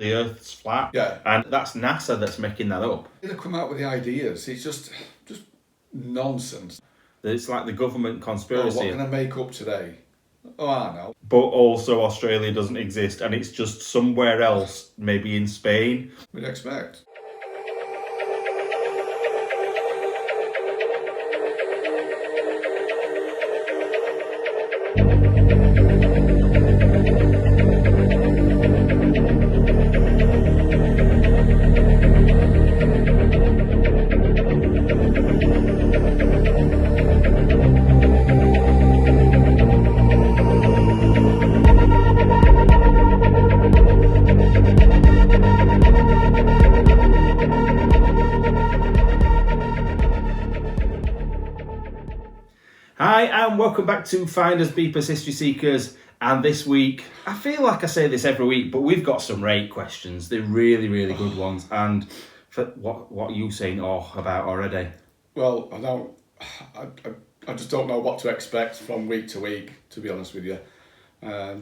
the Earth's flat. Yeah. And that's NASA that's making that up. They come out with the ideas. It's just nonsense. It's like the government Oh, conspiracy. what can I make up today? Oh, I know. But also Australia doesn't exist and it's just somewhere else, maybe in Spain. We'd expect. Hi and welcome back to Findersbeepers History Seekers. And this week, I feel like I say this every week, but we've got some rate questions. They're really, really good ones. And for what are you saying about already? Well, I just don't know what to expect from week to week, to be honest with you. I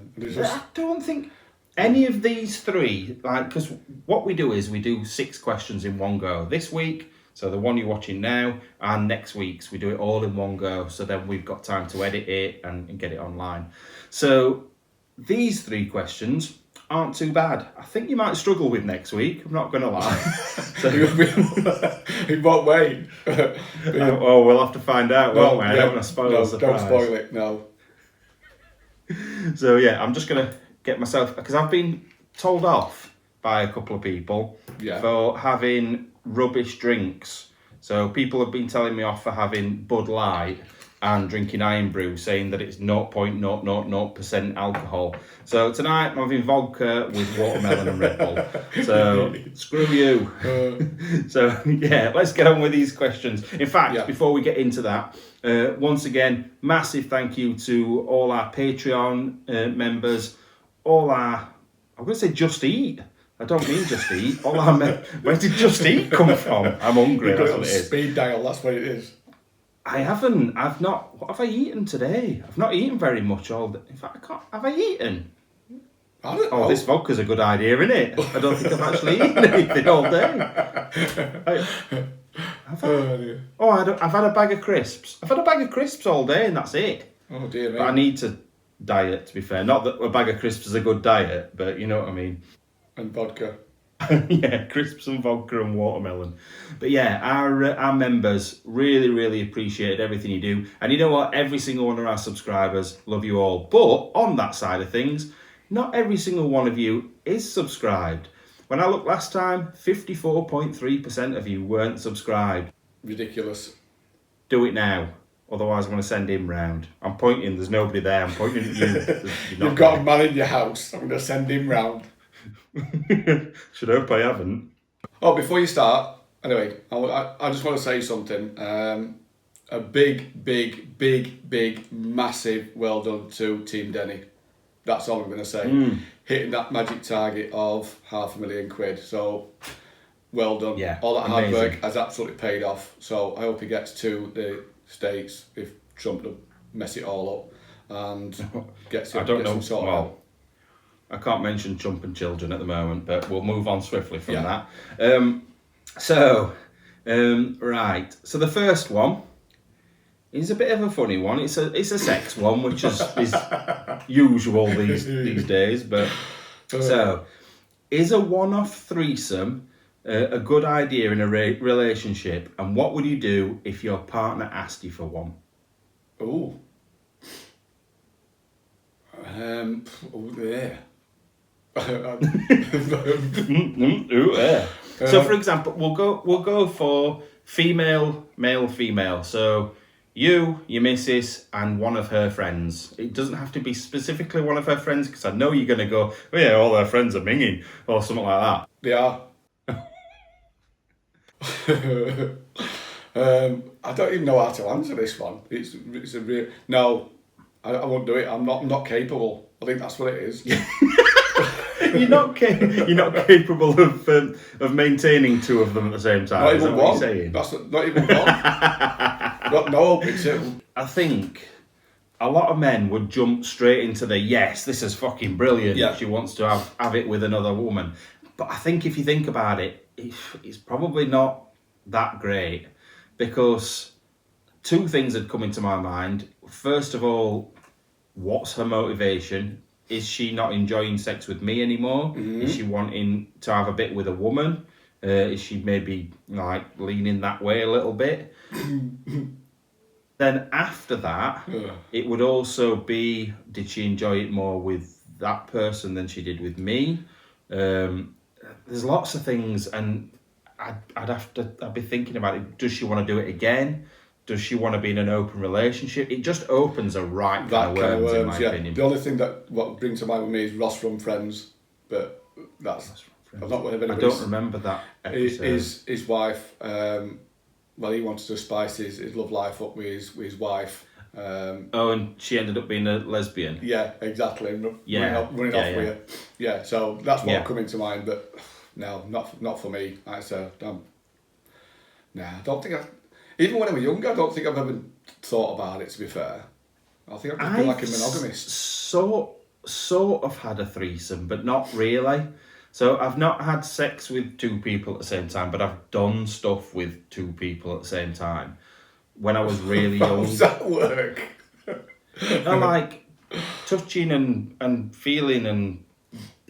don't think any of these three, because what we do is we do 6 questions in one go. This week, so the one you're watching now, and next week's, we do it all in one go, so then we've got time to edit it and get it online. So these 3 questions aren't too bad. I think you might struggle with next week, I'm not going to lie. So, in what way? we'll have to find out, won't we? I don't want to spoil the surprise. Don't spoil it, no. So yeah, I'm just going to get myself, because I've been told off by a couple of people for having rubbish drinks. So people have been telling me off for having Bud Light and drinking Iron Brew, saying that it's 0.000% alcohol. So tonight I'm having vodka with watermelon and Red Bull. So screw you. So yeah, let's get on with these questions. In fact, before we get into that, once again, massive thank you to all our Patreon members, all our, I'm going to say Just Eat. I don't mean Just Eat. All our where did Just Eat come from? I'm hungry. That's what it is. Speed dial. That's what it is. I haven't. I've not. What have I eaten today? I've not eaten very much all day. In fact, I can't. Have I eaten? I don't know. This vodka's a good idea, isn't it? I don't think I've actually eaten anything all day. Have I? I've had a bag of crisps. I've had a bag of crisps all day, and that's it. Oh dear me. But I need to diet. To be fair, not that a bag of crisps is a good diet, but you know what I mean. And vodka. Yeah, crisps and vodka and watermelon. But yeah, our members really, really appreciate everything you do. And you know what? Every single one of our subscribers love you all. But on that side of things, not every single one of you is subscribed. When I looked last time, 54.3% of you weren't subscribed. Ridiculous. Do it now. Otherwise, I'm going to send him round. I'm pointing. There's nobody there. I'm pointing at you. You've got a man in your house. I'm going to send him round. Should hope I haven't. Oh, before you start, anyway, I just want to say something. A big, massive well done to Team Denny. That's all I'm going to say. Hitting that magic target of £500,000. So, well done. Yeah, all that amazing. hard work has absolutely paid off. So, I hope he gets to the States if Trump doesn't mess it all up and gets it sorted out. I can't mention Trump and children at the moment, but we'll move on swiftly from that. Right. So the first one is a bit of a funny one. It's a sex one, which is usual these days. But so, is a one-off threesome a good idea in a relationship? And what would you do if your partner asked you for one? Ooh. Yeah. So for example, we'll go for female, male, female. So you, your missus, and one of her friends. It doesn't have to be specifically one of her friends, because I know you're going to go, oh yeah, all her friends are minging, or something like that. They are. I don't even know how to answer this one. It's a real no. I won't do it. I'm not capable. I think that's what it is. You're not capable of maintaining 2 of them at the same time. Not is even that what one. you're saying? That's not even one. No, it's I think a lot of men would jump straight into the yes, this is fucking brilliant. Yeah. She wants to have it with another woman. But I think if you think about it, it's probably not that great, because two things had come into my mind. First of all, what's her motivation? Is she not enjoying sex with me anymore? Mm-hmm. Is she wanting to have a bit with a woman? Is she maybe like leaning that way a little bit? Then after that, it would also be, did she enjoy it more with that person than she did with me? There's lots of things, and I'd be thinking about it. Does she want to do it again? Does she want to be in an open relationship? It just opens a right kind of worms, in my opinion. The only thing that what brings to mind with me is Ross from Friends, but that's I've not heard of I don't remember that episode. His wife, well, he wanted to spice his love life up with his wife. And she ended up being a lesbian. Yeah, exactly. Running off with you. Yeah, so that's what coming to mind. But no, not for me. I said, I don't think even when I was younger, I don't think I've ever thought about it, to be fair. I think I've just been like a monogamist. Sort of had a threesome, but not really. So I've not had sex with two people at the same time, but I've done stuff with two people at the same time. When I was really young. How does that work? I like touching and feeling and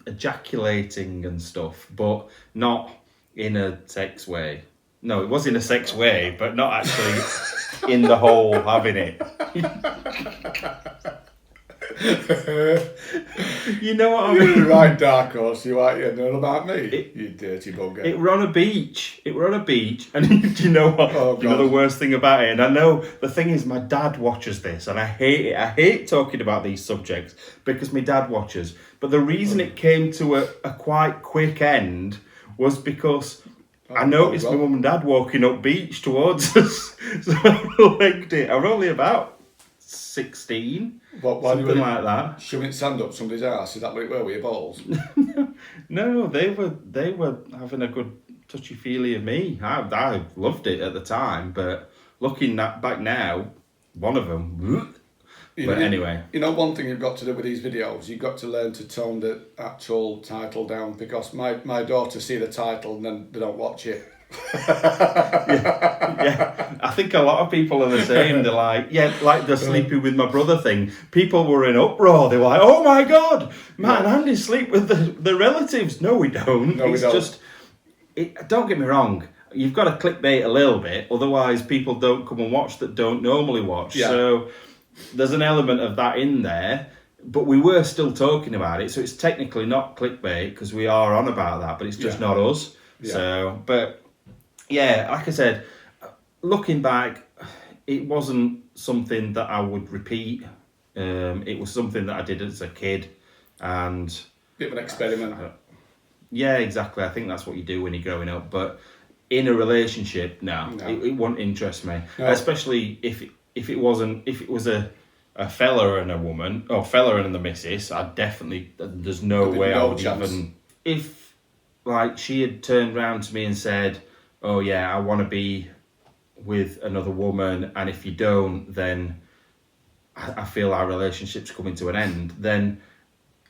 ejaculating and stuff, but not in a sex way. No, it was in a sex way, but not actually in the whole having it. You know what I mean? You're right, dark horse. You know about me, you dirty bugger. It were on a beach, and do you know what? Oh, you know the worst thing about it? And I know the thing is, my dad watches this, and I hate it. I hate talking about these subjects because my dad watches. But the reason it came to a quite quick end was because I noticed my mum and dad walking up beach towards us, so I legged it. I was only about 16, something like that. Shoving sand up somebody's ass, is that what it were with your balls? No, they were having a good touchy-feely of me. I loved it at the time, but looking back now, one of them... Anyway. You know, one thing you've got to do with these videos, you've got to learn to tone the actual title down, because my daughters see the title and then they don't watch it. yeah, I think a lot of people are the same. They're like, like the sleeping with my brother thing. People were in uproar. They were like, "Oh my God, man, Andy sleep with the relatives." No, we don't. No, we don't. Just, don't get me wrong. You've got to clickbait a little bit, otherwise people don't come and watch that don't normally watch. Yeah. So there's an element of that in there. But we were still talking about it, so it's technically not clickbait because we are on about that, but it's just not us. Yeah. So, but yeah, like I said, looking back, it wasn't something that I would repeat. It was something that I did as a kid, and bit of an experiment. Yeah, exactly. I think that's what you do when you're growing up. But in a relationship, no. It wouldn't interest me, especially if it was a fella and a woman, or fella and the missus. I definitely, there's no way I would even, if like she had turned around to me and said, "Oh yeah, I want to be with another woman, and if you don't, then I feel our relationship's coming to an end," then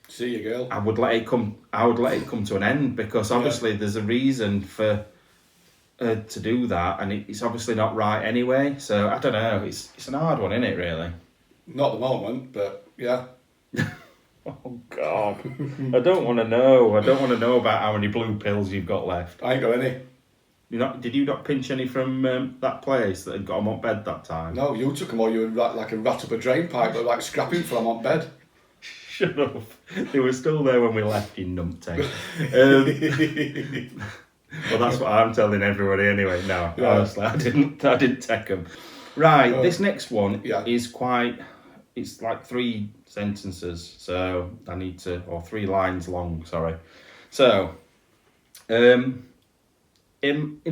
see you, girl. I would let it come to an end, because obviously there's a reason for to do that, and it's obviously not right anyway. So I don't know. It's an hard one, isn't it? Really. Not at the moment, but yeah. Oh God, I don't want to know. I don't want to know about how many blue pills you've got left. I ain't got any. Did you not pinch any from that place that had got them on bed that time? No, you took them all. You were like a rat up a drain pipe, but like scrapping for them on bed. Shut up. They were still there when we left, you numpty. Well, that's what I'm telling everybody anyway. No, honestly, I didn't take them. Right, this next one is quite... It's like 3 sentences, so I need to... Or 3 lines long, sorry. So, in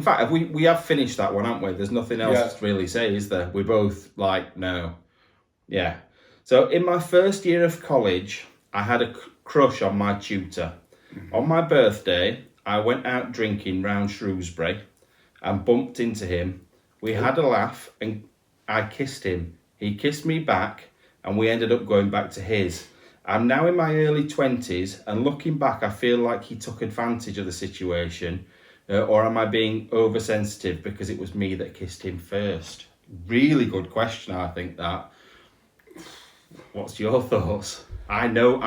fact, we have finished that one, haven't we? There's nothing else to really say, is there? We're both like, no. Yeah. So, in my first year of college, I had a crush on my tutor. Mm-hmm. On my birthday, I went out drinking round Shrewsbury and bumped into him. We had a laugh and I kissed him. He kissed me back and we ended up going back to his. I'm now in my early 20s, and looking back, I feel like he took advantage of the situation. Or am I being oversensitive because it was me that kissed him first? Really good question, I think that. What's your thoughts? I know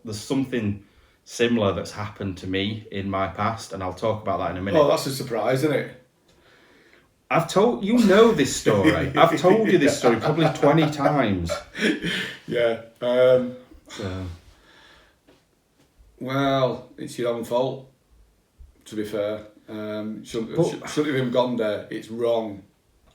there's something similar that's happened to me in my past, and I'll talk about that in a minute. Oh, that's a surprise, isn't it? I've told you know this story. I've told you this story probably 20 times. Yeah. So. Well, it's your own fault, to be fair. Shouldn't have even gone there. It's wrong.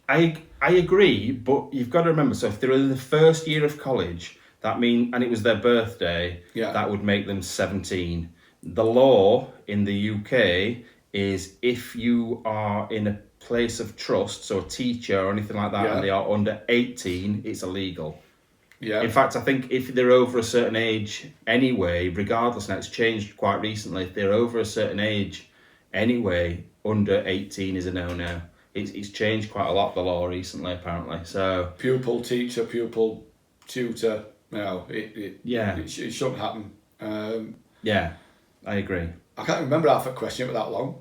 I agree, but you've got to remember, so if they're in the first year of college, and it was their birthday, that would make them 17. The law in the UK is if you are in a place of trust, so a teacher or anything like that, and they are under 18, it's illegal. Yeah. In fact, I think if they're over a certain age anyway, regardless, now it's changed quite recently, if they're over a certain age anyway, under 18 is a no-no. It's changed quite a lot, the law, recently, apparently. So pupil, teacher, pupil, tutor, no, it shouldn't happen. Yeah, I agree. I can't remember half a question for that long.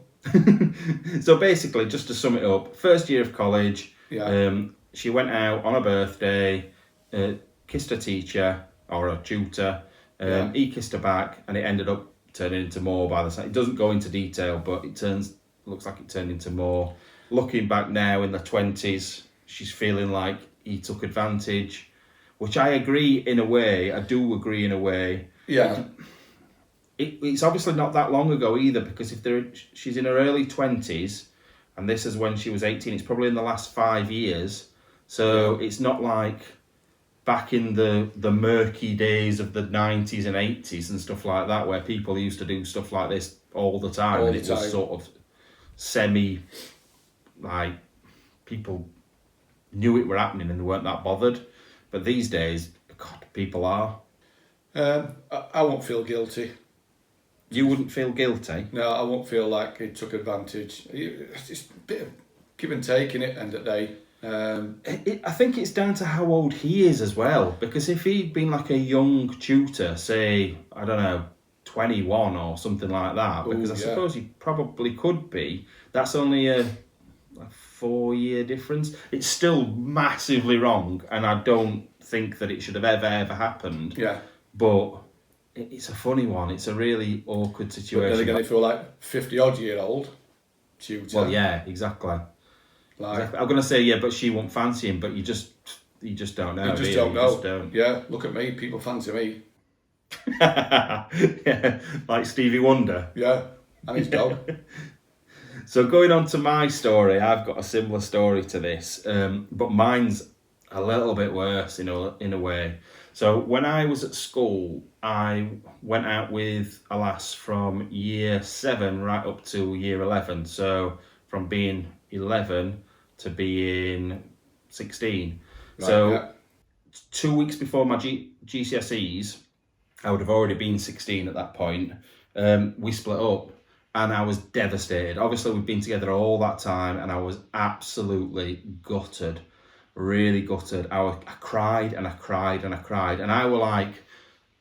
So basically, just to sum it up, first year of college, she went out on her birthday, kissed her teacher or a tutor, he kissed her back, and it ended up turning into more by the time. It doesn't go into detail, but looks like it turned into more. Looking back now in the 20s, she's feeling like he took advantage, which I agree in a way. I do agree in a way. Yeah. It's obviously not that long ago either, because she's in her early 20s, and this is when she was 18. It's probably in the last 5 years. So it's not like back in the murky days of the 90s and 80s and stuff like that, where people used to do stuff like this all the time. Was sort of like people knew it were happening and they weren't that bothered. But these days, God, people are. I won't feel guilty. You wouldn't feel guilty? No, I won't feel like he took advantage. It's just a bit of give and take in it, end of the day. I think it's down to how old he is as well. Because if he'd been like a young tutor, say, I don't know, 21 or something like that, because I suppose he probably could be, that's only a 4-year difference. It's still massively wrong, and I don't think that it should have ever happened. Yeah. But it's a funny one. It's a really awkward situation. But then again, if you're like 50-odd-year-old tutor. Well, yeah, exactly. Exactly. I'm going to say, but she won't fancy him, but you just don't know. You just don't know. Yeah, look at me. People fancy me. Yeah, like Stevie Wonder. Yeah, and his dog. So going on to my story, I've got a similar story to this, but mine's a little bit worse in a way. So when I was at school, I went out with a lass from year 7 right up to year 11. So from being 11 to being 16. Right, so 2 weeks before my GCSEs, I would have already been 16 at that point. We split up. And I was devastated. Obviously, we'd been together all that time, and I was absolutely gutted, really gutted. I cried and I cried and I cried. And I were like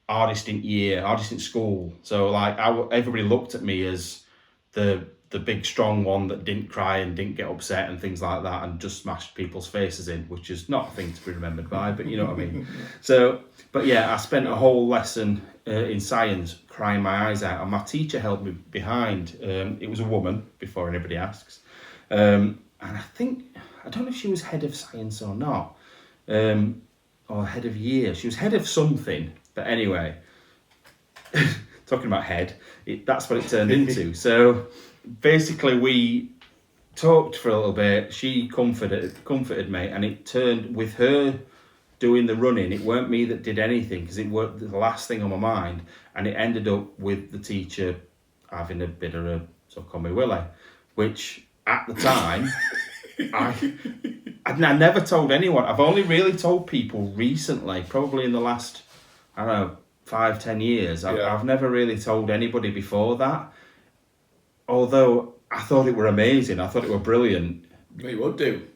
hardest in school. So like everybody looked at me as the big strong one that didn't cry and didn't get upset and things like that, and just smashed people's faces in, which is not a thing to be remembered by, but you know what I mean. So, but yeah, I spent a whole lesson in science crying my eyes out, and my teacher held me behind. It was a woman, before anybody asks, and I don't know if she was head of science or not, or head of year. She was head of something, but anyway, talking about head, that's what it turned into. So basically, we talked for a little bit. She comforted me, and it turned with her doing the running. It weren't me that did anything, because it weren't the last thing on my mind, and it ended up with the teacher having a bit of a suck on me willy, which at the time I never told anyone. I've only really told people recently, probably in the last, I don't know, 5-10 years. I've never really told anybody before that, although I thought it were amazing. I thought it were brilliant. You would do.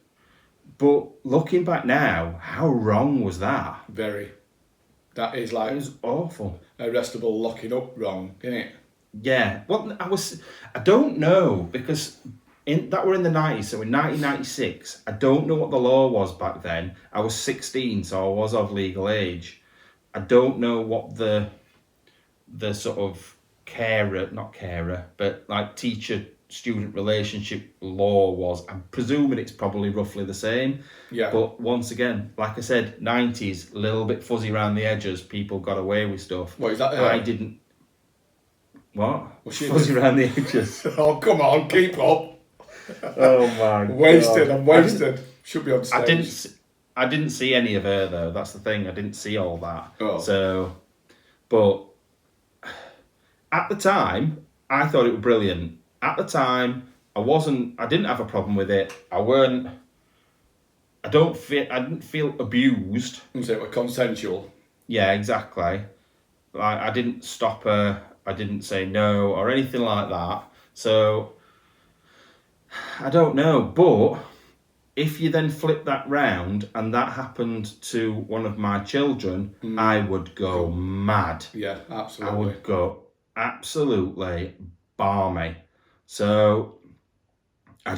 But looking back now, how wrong was that? Very. That is like... It was awful. Arrestable locking up wrong, isn't it? Yeah. Well, I don't know, because that were in the 90s, so in 1996, I don't know what the law was back then. I was 16, so I was of legal age. I don't know what the sort of but like teacher-student relationship law was. I'm presuming it's probably roughly the same. Yeah. But once again, like I said, 90s, a little bit fuzzy around the edges. People got away with stuff. What is that? I didn't. What? Fuzzy around the edges. Oh, come on, keep up. Oh my wasted, God. I'm wasted. Should be on stage. I didn't see any of her though. That's the thing. I didn't see all that. Oh. So, but at the time, I thought it was brilliant. At the time, I didn't have a problem with it. I didn't feel abused. You say it was consensual. Yeah, exactly. I didn't stop her. I didn't say no or anything like that. So, I don't know. But if you then flip that round and that happened to one of my children, I would go mad. Yeah, absolutely. I would go absolutely balmy. So, I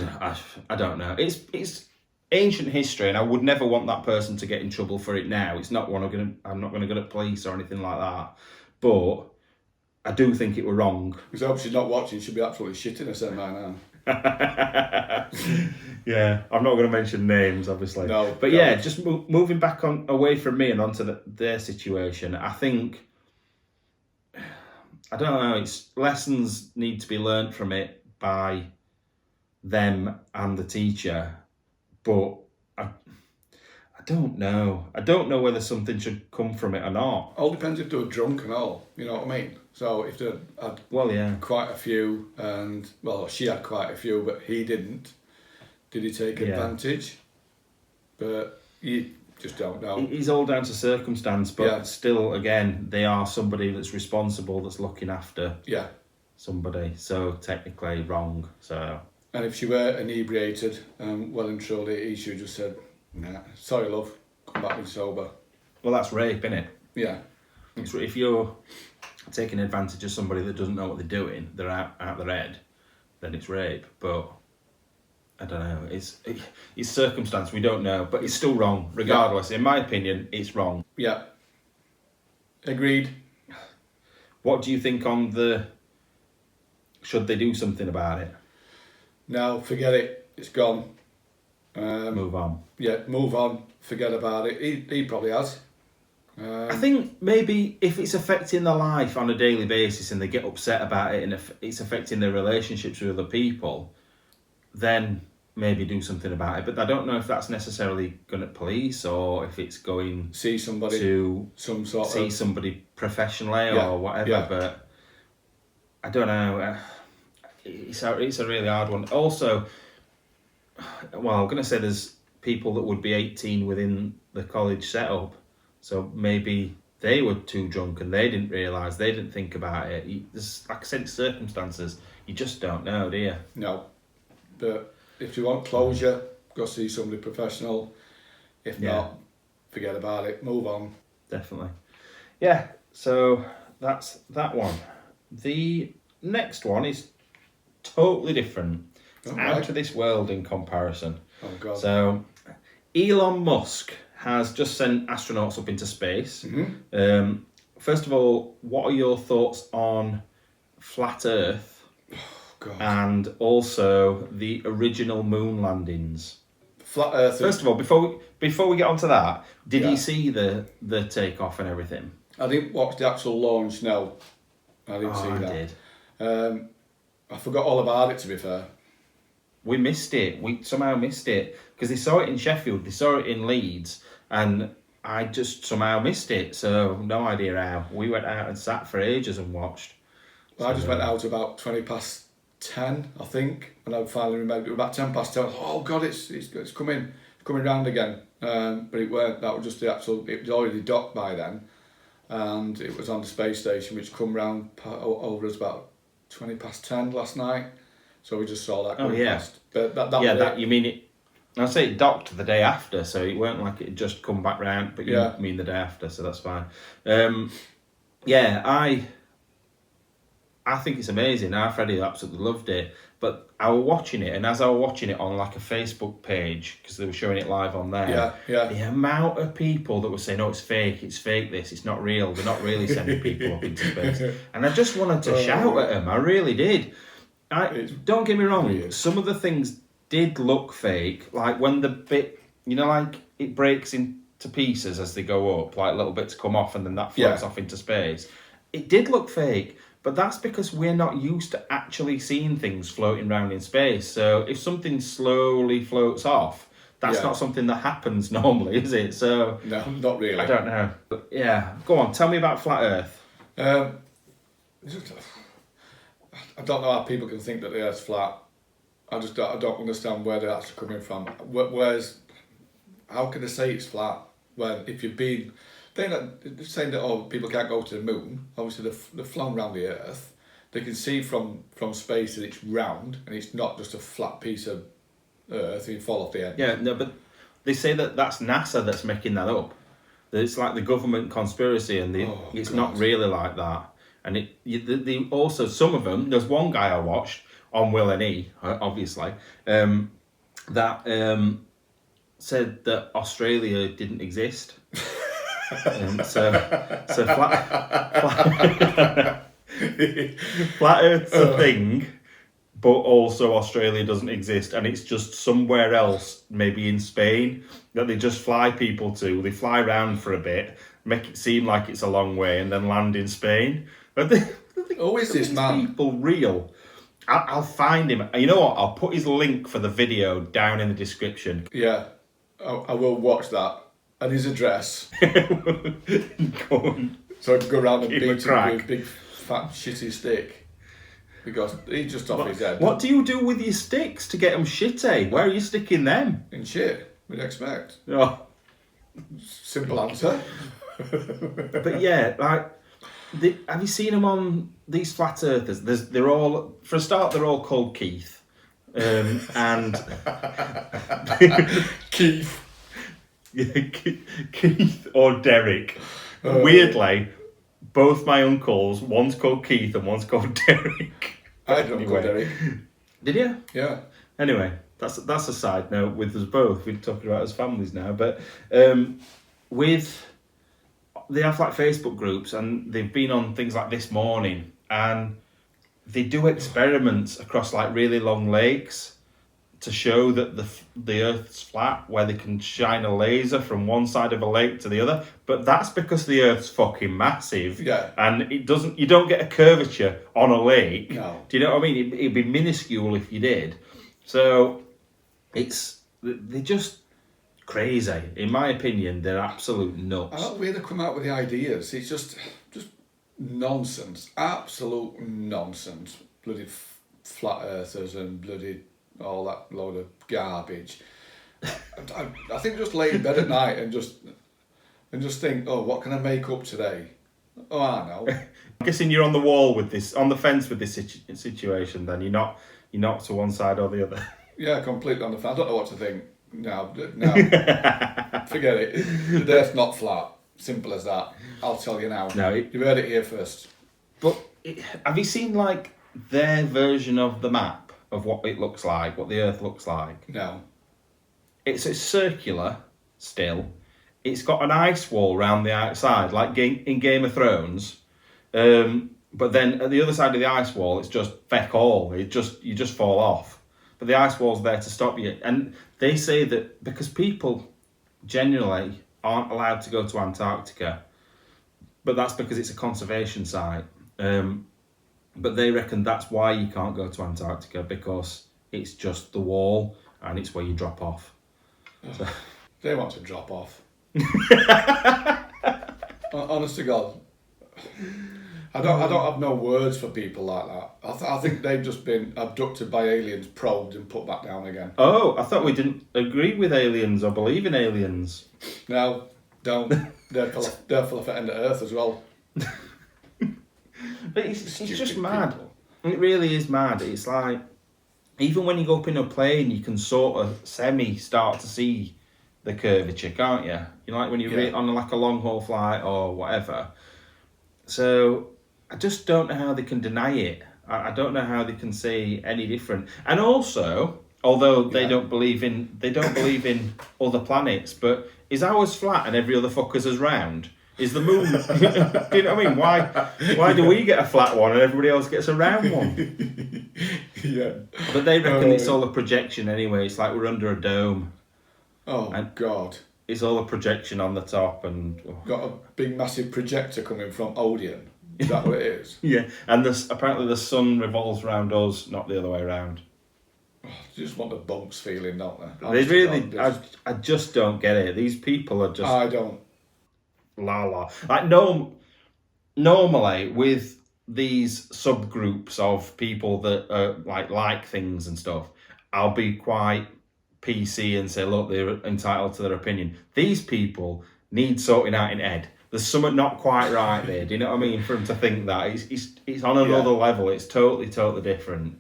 don't know. It's ancient history, and I would never want that person to get in trouble for it now. It's not one I'm not going to go to police or anything like that. But I do think it were wrong. Because I hope she's not watching. She'll be absolutely shitting herself by now. Yeah, I'm not going to mention names, obviously. No. But yeah, just moving back away from me and onto their situation. I think, I don't know. Lessons need to be learnt from it by them and the teacher. But I don't know. I don't know whether something should come from it or not. All depends if they were drunk and all. You know what I mean? So if they had quite a few, and she had quite a few, but he didn't. Did he take advantage? But you just don't know. It's all down to circumstance, but still, again, they are somebody that's responsible, that's looking after somebody. So technically wrong. So. And if she were inebriated, well and truly, he should have just said, "Nah, sorry, love, come back when sober." Well, that's rape, isn't it? Yeah. If you're taking advantage of somebody that doesn't know what they're doing, they're out their head, then it's rape. But I don't know. It's circumstance. We don't know, but it's still wrong, regardless. Yeah. In my opinion, it's wrong. Yeah. Agreed. What do you think on should they do something about it? No, forget it. It's gone. Move on. Yeah, move on. Forget about it. He probably has. I think maybe if it's affecting their life on a daily basis and they get upset about it and if it's affecting their relationships with other people, then maybe do something about it. But I don't know if that's necessarily going to police or if it's going see somebody to somebody professionally or whatever. Yeah. But I don't know. It's a really hard one. Also, well, I'm going to say there's people that would be 18 within the college setup. So maybe they were too drunk and they didn't realise, they didn't think about it. There's, like I said, circumstances. You just don't know, do you? No. But if you want closure, go see somebody professional. If not, forget about it. Move on. Definitely. Yeah, so that's that one. The next one is totally different. It's out of this world in comparison. Oh, God. So, Elon Musk has just sent astronauts up into space. Mm-hmm. First of all, what are your thoughts on flat Earth? Oh, God. And also the original moon landings? Flat Earth. First of all, before we get onto that, did you see the takeoff and everything? I didn't watch the actual launch. No, I didn't see that. I did. I forgot all about it. To be fair. We missed it. We somehow missed it because they saw it in Sheffield, they saw it in Leeds, and I just somehow missed it. So no idea how. We went out and sat for ages and watched. Well, I just went out about 10:20, I think, and I finally remembered it was about 10:10. Oh God, it's coming round again. But it weren't. That was just the actual. It was already docked by then, and it was on the space station, which come round over us about 20:10 last night. So we just saw that going past. But that you mean it? I'd say it docked the day after, so it weren't like it had just come back round, but you mean the day after, so that's fine. I think it's amazing. Our Freddie absolutely loved it. But I was watching it, and as I was watching it on like a Facebook page, because they were showing it live on there, the amount of people that were saying, "Oh, it's fake this, it's not real, they're not really sending people up into space." And I just wanted to shout at them, I really did. Don't get me wrong, weird. Some of the things did look fake, like when the bit, like it breaks into pieces as they go up, like little bits come off and then that floats off into space. It did look fake. But that's because we're not used to actually seeing things floating around in space. So if something slowly floats off, that's not something that happens normally, is it? So no, not really. I don't know. But yeah, go on. Tell me about flat Earth. I don't know how people can think that the Earth's flat. I don't understand where they're actually coming from. How can they say it's flat when if you've been... They're saying that people can't go to the moon. Obviously, they've flown around the Earth. They can see from space that it's round and it's not just a flat piece of Earth. You fall off the end. Yeah, no, but they say that that's NASA that's making that up. That it's like the government conspiracy, and it's not really like that. And they also, some of them. There's one guy I watched on Will and E, obviously, that said that Australia didn't exist. So flat Earth's a thing, but also Australia doesn't exist, and it's just somewhere else, maybe in Spain, that they just fly people to. They fly around for a bit, make it seem like it's a long way, and then land in Spain. But is this man? People real? I'll find him. You know what? I'll put his link for the video down in the description. Yeah, I will watch that. And his address. Go on. So I can go around and beat him with a big fat shitty stick. Because he's just off his head. What do you do with your sticks to get them shitty? Where are you sticking them? In shit, we'd expect. Oh. Simple answer. But yeah, like, have you seen them on these flat earthers? They're all, for a start, they're all called Keith. And... Keith. Keith or Derick. Weirdly, both my uncles, one's called Keith and one's called Derick. I had an uncle Derick. Did you? Yeah. Anyway, that's a side note with us both. We're talking about as families now, but they have like Facebook groups, and they've been on things like This Morning, and they do experiments across like really long lakes to show that the Earth's flat, where they can shine a laser from one side of a lake to the other. But that's because the Earth's fucking massive. Yeah. And you don't get a curvature on a lake. No. Do you know what I mean? It'd be minuscule if you did. So they're just crazy. In my opinion, they're absolute nuts. I don't know where they come out with the ideas. It's just nonsense. Absolute nonsense. Bloody flat earthers and bloody... all that load of garbage. I think just lay in bed at night and just think, oh, what can I make up today? Oh, I know. I'm guessing you're on the fence with this situation. Then you're not to one side or the other. Yeah, completely on the fence. I don't know what to think. No, forget it. The Earth's not flat. Simple as that. I'll tell you now. No, you heard it here first. But have you seen like their version of the map? Of what it looks like, what the Earth looks like. No. It's circular still. It's got an ice wall around the outside, like in Game of Thrones. But then at the other side of the ice wall, it's just feck all. You just fall off. But the ice wall's there to stop you. And they say that because people generally aren't allowed to go to Antarctica, but that's because it's a conservation site. But they reckon that's why you can't go to Antarctica, because it's just the wall and it's where you drop off. So. They want to drop off. Honest to God. I don't have no words for people like that. I think they've just been abducted by aliens, probed and put back down again. Oh, I thought we didn't agree with aliens or believe in aliens. No, don't. They're full of end of Earth as well. But it's just mad. It really is mad. It's like, even when you go up in a plane, you can sort of start to see the curvature, can't you? You know, like when you're on like a long haul flight or whatever. So I just don't know how they can deny it. I don't know how they can say any different. And also, although they don't believe in other planets, but is ours flat and every other fucker's is round? Is the moon? Do you know what I mean? Why do we get a flat one and everybody else gets a round one? Yeah. But they reckon it's all a projection anyway. It's like we're under a dome. Oh, and God. It's all a projection on the top and... Got a big massive projector coming from Odeon. Is that what it is? Yeah, and apparently the sun revolves around us, not the other way around. Oh, you just want the bumps feeling, don't they? They really... I just don't get it. These people are just... I don't. La la. Like, normally, with these subgroups of people that like things and stuff, I'll be quite PC and say, look, they're entitled to their opinion. These people need sorting out in head. There's something not quite right there. Do you know what I mean? For them to think that it's on another level. It's totally different.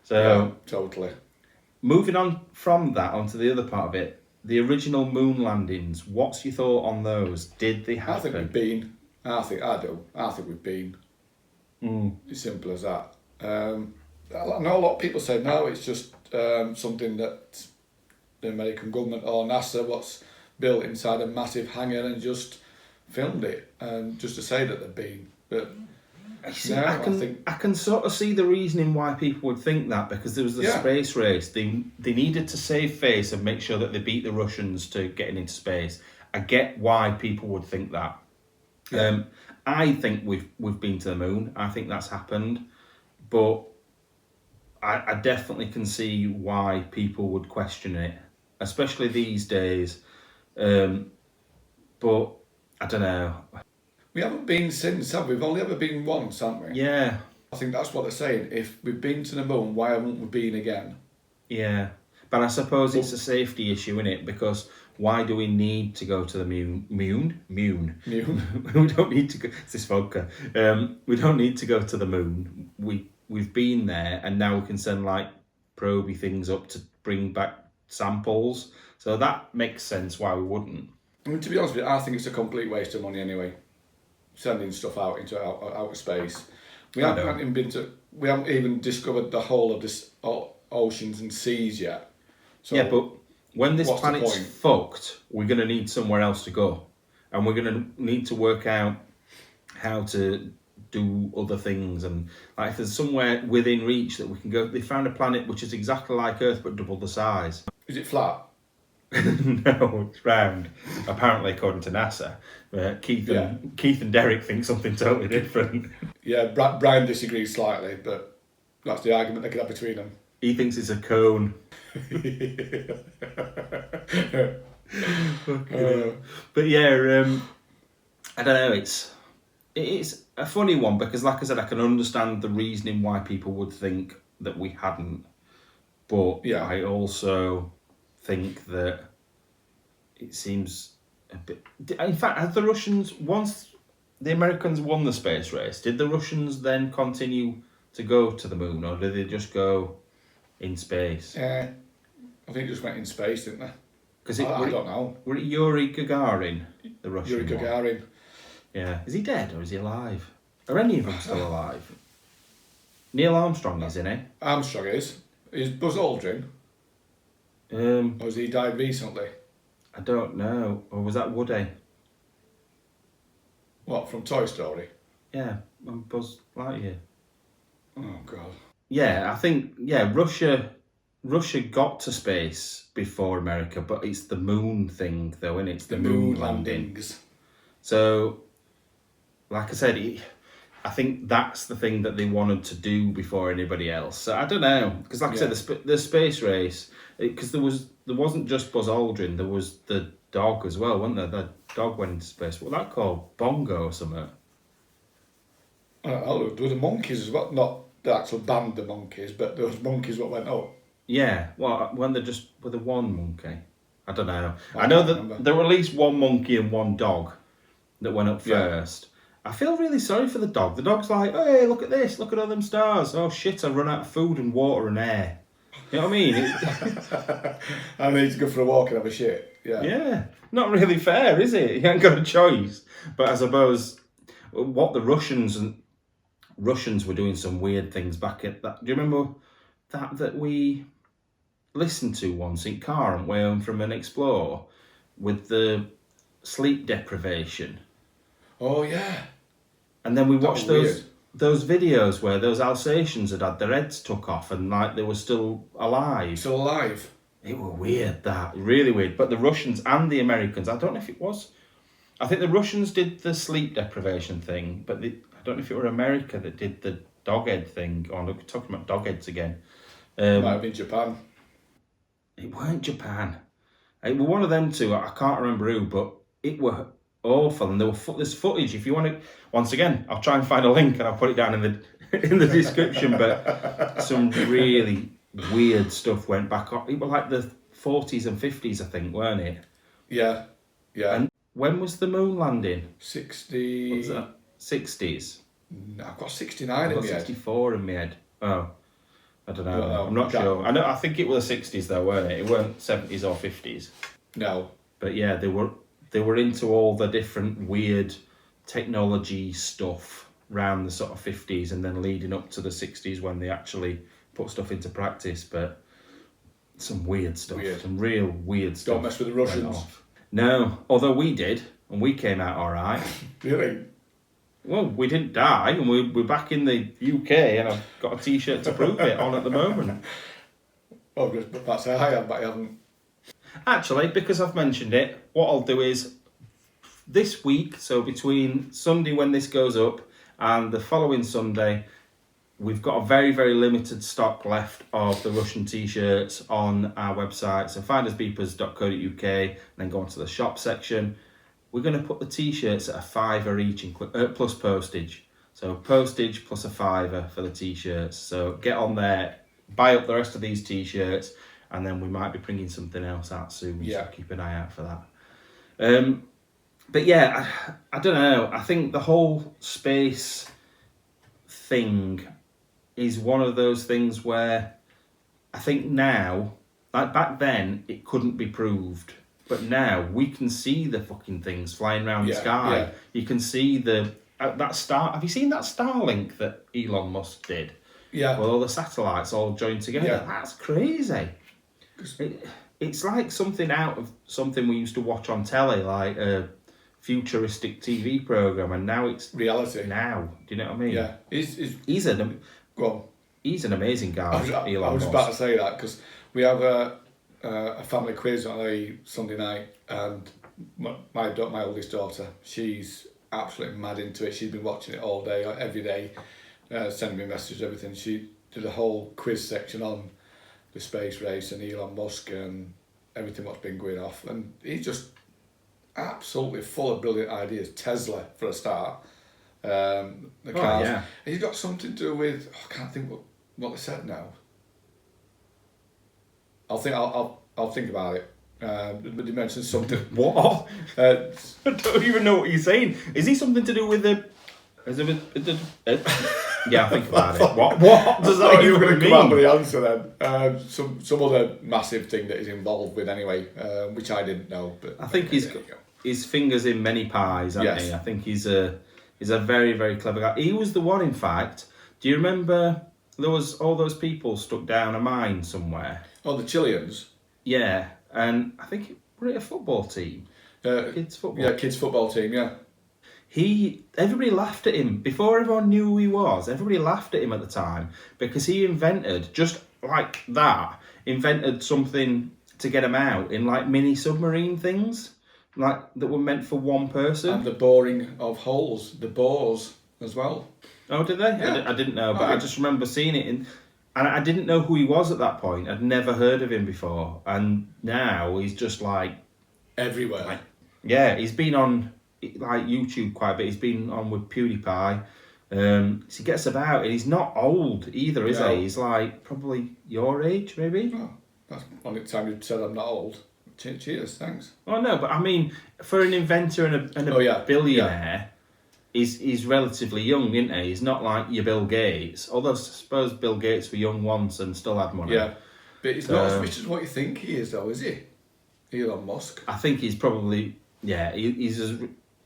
So totally. Moving on from that onto the other part of it, the original moon landings. What's your thought on those? Did they happen? I think we've been. I think we've been. As simple as that. I know a lot of people say no. It's just something that the American government or NASA what's built inside a massive hangar and just filmed it, and just to say that they've been. But I can sort of see the reasoning why people would think that, because there was the space race. They needed to save face and make sure that they beat the Russians to getting into space. I get why people would think that. Yeah. I think we've been to the moon. I think that's happened, but I definitely can see why people would question it, especially these days. But I don't know. We haven't been since, have we? We've only ever been once, haven't we? Yeah. I think that's what they're saying. If we've been to the moon, why haven't we been again? Yeah. But I suppose it's a safety issue, isn't it? Because why do we need to go to the moon? Moon. We don't need to go... It's this vodka. We don't need to go to the moon. We've been there, and now we can send, like, probey things up to bring back samples. So that makes sense why we wouldn't. I mean, to be honest with you, I think it's a complete waste of money anyway. Sending stuff out into outer space. We haven't even discovered the whole of this oceans and seas yet. So yeah, but when this planet's fucked, we're going to need somewhere else to go, and we're going to need to work out how to do other things. And like, if there's somewhere within reach that we can go, they found a planet which is exactly like Earth but double the size. Is it flat? No, it's round. Apparently, according to NASA. Keith and Derick think something totally different. Yeah, Brian disagrees slightly, but that's the argument they could have between them. He thinks it's a cone. But yeah, I don't know. It's a funny one because, like I said, I can understand the reasoning why people would think that we hadn't, but I also think that it seems a bit... In fact, had the Russians, once the Americans won the space race, did the Russians then continue to go to the moon, or did they just go in space? I think they just went in space, didn't they? I don't know. Were it Yuri Gagarin, the Russian Yuri Gagarin. One? Yeah. Is he dead or is he alive? Are any of them still alive? Neil Armstrong is, isn't he? Armstrong is. Is Buzz Aldrin? Or has he died recently? I don't know. Or was that Woody? What, from Toy Story? Yeah, Buzz Lightyear. Oh, God. Yeah, I think, Russia got to space before America, but it's the moon thing, though, isn't it? It's the moon landings. So, like I said, I think that's the thing that they wanted to do before anybody else. So I don't know, because like I said, the space race, because there wasn't just Buzz Aldrin, there was the dog as well, wasn't there? The dog went into space. What was that called? Bongo or something? I don't know. There were the monkeys as well, not the actual band, the monkeys, but there was monkeys what went up. Yeah, well, when they're just with the one monkey. I don't know. I know that there were at least one monkey and one dog that went up first. I feel really sorry for the dog. The dog's like, hey, look at this, look at all them stars. Oh shit, I've run out of food and water and air. You know what I mean? I need to go for a walk and have a shit. Yeah. Yeah. Not really fair, is it? You ain't got a choice. But I suppose what the Russians were doing some weird things back at that. Do you remember that we listened to once in car on way home from an Explore with the sleep deprivation? Oh yeah. And then we watched those videos where those Alsatians had their heads took off and like they were still alive. Still alive. It was weird, that. Really weird. But the Russians and the Americans, I don't know if it was... I think the Russians did the sleep deprivation thing, but I don't know if it were America that did the doghead thing. Oh, look, we're talking about dogheads again. Might have been Japan. It weren't Japan. It was one of them two. I can't remember who, but it were awful. And there were there's footage. If you want to... Once again, I'll try and find a link and I'll put it down in the description. But some really weird stuff went back up. It was like the 40s and 50s, I think, weren't it? Yeah. Yeah. And when was the moon landing? 60... What was that? 60s? No, I've got 69 in my head. 64 in my head. Oh. I don't know. I'm not sure. I think it was the 60s though, weren't it? It weren't 70s or 50s. No. But yeah, they were into all the different weird technology stuff around the sort of 50s and then leading up to the 60s when they actually put stuff into practice. But some weird stuff. Some real weird stuff. Don't mess with the Russians. No, although we did, and we came out all right. Really? Well, we didn't die, and we're back in the UK, and I've got a T-shirt to prove it on at the moment. Oh, that's how I am, but I haven't. Actually, because I've mentioned it, what I'll do is this week, so between Sunday when this goes up and the following Sunday, we've got a very, very limited stock left of the Russian T-shirts on our website. So findersbeepers.co.uk, and then go onto the shop section. We're going to put the T-shirts at £5 each, plus postage. So postage plus £5 for the T-shirts. So get on there, buy up the rest of these T-shirts, and then we might be bringing something else out soon. Yeah. So keep an eye out for that. But yeah, I don't know. I think the whole space thing is one of those things where I think now, like back then, it couldn't be proved. But now we can see the fucking things flying around the sky. Yeah. You can see that star. Have you seen that Starlink that Elon Musk did? Yeah. With all the satellites all joined together. Yeah. That's crazy. It's like something out of something we used to watch on telly, like a futuristic TV program, and now it's reality. Now, do you know what I mean? Yeah. He's an amazing guy. I was about to say that because we have a family quiz on a Sunday night, and my oldest daughter, she's absolutely mad into it. She's been watching it all day, every day, sending me messages, everything. She did a whole quiz section on the space race and Elon Musk and everything what's been going off, and he's just absolutely full of brilliant ideas. Tesla for a start, the cars. Yeah. He's got something to do with I can't think what they said now. I'll think about it. But you mentioned something. What? I don't even know what you're saying. Is he something to do with the? Yeah, think about it. What does that even mean? Come up with the answer then. Some other massive thing that he's involved with anyway, which I didn't know. But I think he's got his fingers in many pies, hasn't he? I think he's a very, very clever guy. He was the one, in fact. Do you remember there was all those people stuck down a mine somewhere? Oh, the Chileans. Yeah, and I think were it a football team? Kids football. Yeah, kids football team. Yeah. Everybody laughed at him before everyone knew who he was. Everybody laughed at him at the time because he invented just like that. Invented something to get him out in like mini submarine things, like that were meant for one person. And the boring of holes, the bores as well. Oh, did they? Yeah. I didn't know, but I just remember seeing it and I didn't know who he was at that point. I'd never heard of him before, and now he's just like everywhere. He's been on like YouTube quite a bit. He's been on with PewDiePie. So he gets about, and he's not old either, is he? He's like probably your age, maybe. Oh, that's only time you said I'm not old. Cheers, thanks. Oh no, but I mean, for an inventor and a billionaire. He's relatively young, isn't he? He's not like your Bill Gates. Although I suppose Bill Gates was young once and still had money. Yeah. But he's not as rich as what you think he is, though, is he? Elon Musk. I think he's probably,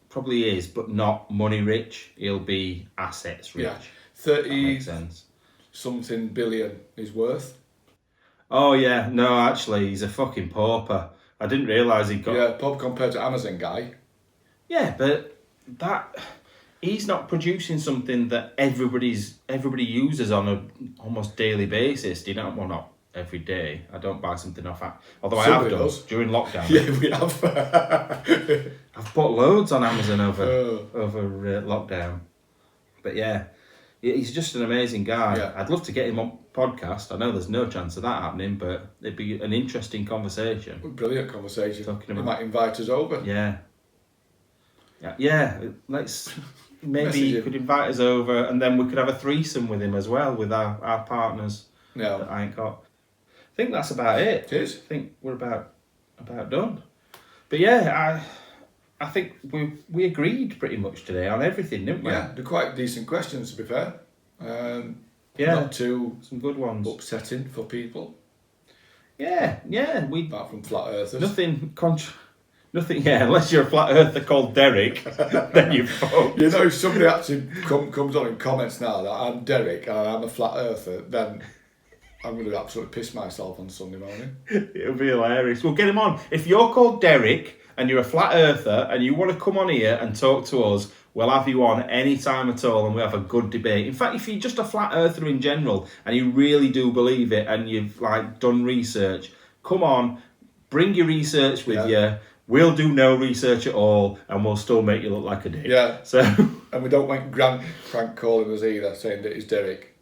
probably is, but not money rich. He'll be assets rich. Yeah, 30 that makes sense. Something billion he's worth. Oh yeah, no, actually, he's a fucking pauper. I didn't realise he got. Yeah, pauper compared to Amazon guy. Yeah, but he's not producing something that everybody uses on a almost daily basis. Do you know? Well, not every day. I don't buy something off. Although I have done during lockdown. Yeah, we have. I've bought loads on Amazon over lockdown. But yeah, he's just an amazing guy. Yeah. I'd love to get him on podcast. I know there's no chance of that happening, but it'd be an interesting conversation. Brilliant conversation. He might invite us over. Yeah. Let's maybe you could invite us over, and then we could have a threesome with him as well, with our partners. No, that I ain't got. I think that's about it. It is. I think we're about done. But yeah, I think we agreed pretty much today on everything, didn't we? Yeah, they're quite decent questions, to be fair. Not too some good ones. Upsetting for people. Yeah. Apart from flat earthers. Nothing. Yeah, unless you're a flat earther called Derick, then you're fucked. You know, if somebody actually comes on and comments now that I'm Derick and I'm a flat earther, then I'm going to absolutely piss myself on Sunday morning. It'll be hilarious. We'll get him on. If you're called Derick and you're a flat earther and you want to come on here and talk to us, we'll have you on any time at all and we'll have a good debate. In fact, if you're just a flat earther in general and you really do believe it and you've done research, come on, bring your research with you. We'll do no research at all and we'll still make you look like a dick. Yeah. So and we don't want Grant Frank calling us either, saying that he's Derick.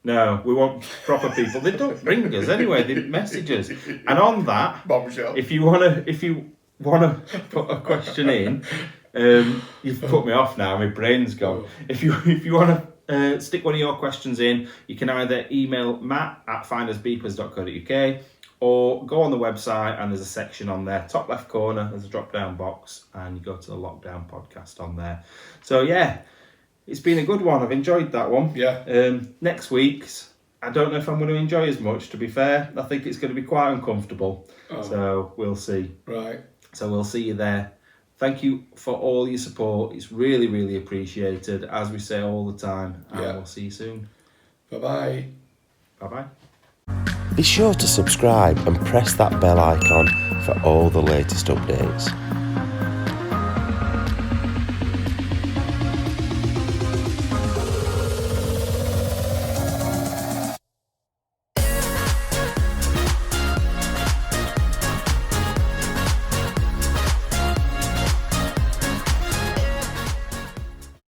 No, we want proper people. They don't ring us anyway, they message us. And on that, bombshell. If you wanna put a question in, you've put me off now, my brain's gone. If you wanna stick one of your questions in, you can either email matt@findersbeepers.co.uk or go on the website and there's a section on there, top left corner, there's a drop down box and you go to the Lockdown podcast on there. So yeah, it's been a good one. I've enjoyed that one. Yeah. Next week's, I don't know if I'm going to enjoy as much, to be fair. I think it's going to be quite uncomfortable. Oh. So we'll see. Right. So we'll see you there. Thank you for all your support. It's really, really appreciated, as we say all the time. And we'll see you soon. Bye-bye. Bye-bye. Be sure to subscribe and press that bell icon for all the latest updates.